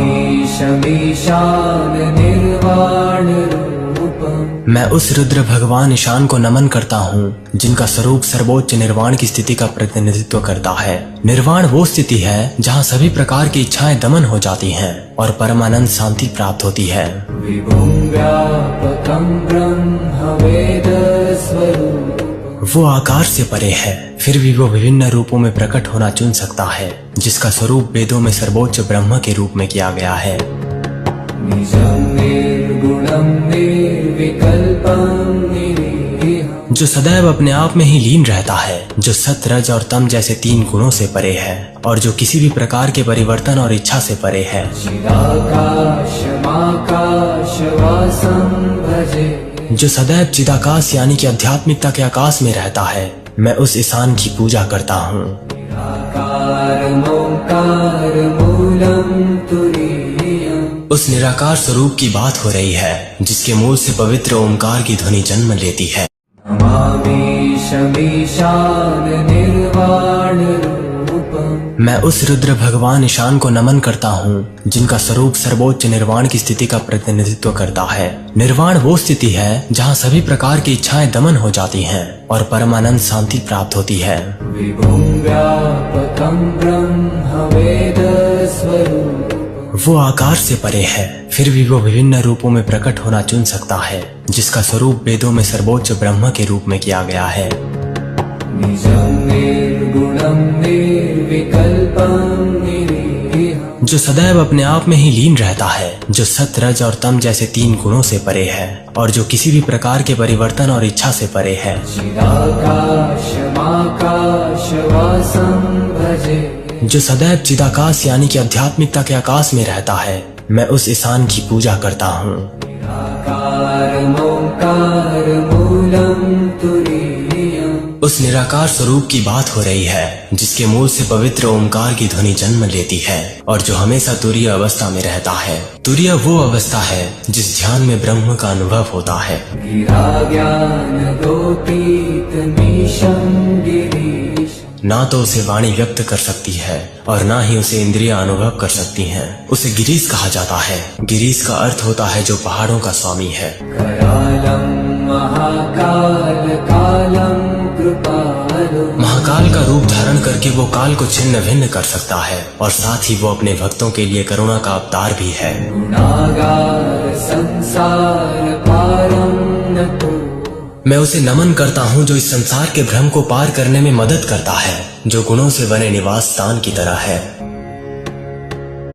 नमामीशमीशान निर्वाण रूपम्। मैं उस रुद्र भगवान ईशान को नमन करता हूँ जिनका स्वरूप सर्वोच्च निर्वाण की स्थिति का प्रतिनिधित्व करता है। निर्वाण वो स्थिति है जहाँ सभी प्रकार की इच्छाएं दमन हो जाती हैं और परमानंद शांति प्राप्त होती है। विभुं व्यापकं ब्रह्म वेद स्वरूपम्। वो आकार से परे है, फिर भी वो विभिन्न रूपों में प्रकट होना चुन सकता है, जिसका स्वरूप वेदों में सर्वोच्च ब्रह्म के रूप में किया गया है। निजं निर्गुणं निर्विकल्पं निरीहम्। जो सदैव अपने आप में ही लीन रहता है, जो सत रज और तम जैसे 3 गुणों से परे है और जो किसी भी प्रकार के परिवर्तन और इच्छा से परे है। चिदाकाशमाकाशवासं भजे। जो सदैव चिदाकाश यानी कि आध्यात्मिकता के आकाश में रहता है, मैं उस ईशान की पूजा करता हूँ। उस निराकार स्वरूप की बात हो रही है जिसके मूल से पवित्र ओमकार की ध्वनि जन्म लेती है। नमामीशमीशान निर्वाण रूपम्। मैं उस रुद्र भगवान ईशान को नमन करता हूँ जिनका स्वरूप सर्वोच्च निर्वाण की स्थिति का प्रतिनिधित्व करता है। निर्वाण वो स्थिति है जहाँ सभी प्रकार की इच्छाएं दमन हो जाती हैं और परमानंद शांति प्राप्त होती है। विभुं व्यापकं ब्रह्म वेद स्वरूपम्। वो आकार से परे है, फिर भी वो विभिन्न रूपों में प्रकट होना चुन सकता है, जिसका स्वरूप वेदों में सर्वोच्च ब्रह्म के रूप में किया गया है। निजं निर्गुणं निर्विकल्पं निरीहम्। जो सदैव अपने आप में ही लीन रहता है, जो सत रज और तम जैसे 3 गुणों से परे है और जो किसी भी प्रकार के परिवर्तन और इच्छा से परे है। चिदाकाशमाकाशवासं भजे। जो सदैव चिदाकाश यानी कि आध्यात्मिकता के आकाश में रहता है, मैं उस ईशान की पूजा करता हूँ। उस निराकार स्वरूप की बात हो रही है जिसके मूल से पवित्र ओमकार की ध्वनि जन्म लेती है और जो हमेशा तुरीय अवस्था में रहता है। तुरीय वो अवस्था है जिस ध्यान में ब्रह्म का अनुभव होता है। ना तो उसे वाणी व्यक्त कर सकती है और ना ही उसे इंद्रियां अनुभव कर सकती हैं। उसे गिरीश कहा जाता है। गिरीश का अर्थ होता है जो पहाड़ों का स्वामी है। महाकाल का रूप धारण करके वो काल को छिन्न भिन्न कर सकता है और साथ ही वो अपने भक्तों के लिए करुणा का अवतार भी है। मैं उसे नमन करता हूँ जो इस संसार के भ्रम को पार करने में मदद करता है, जो गुणों से बने निवास स्थान की तरह है।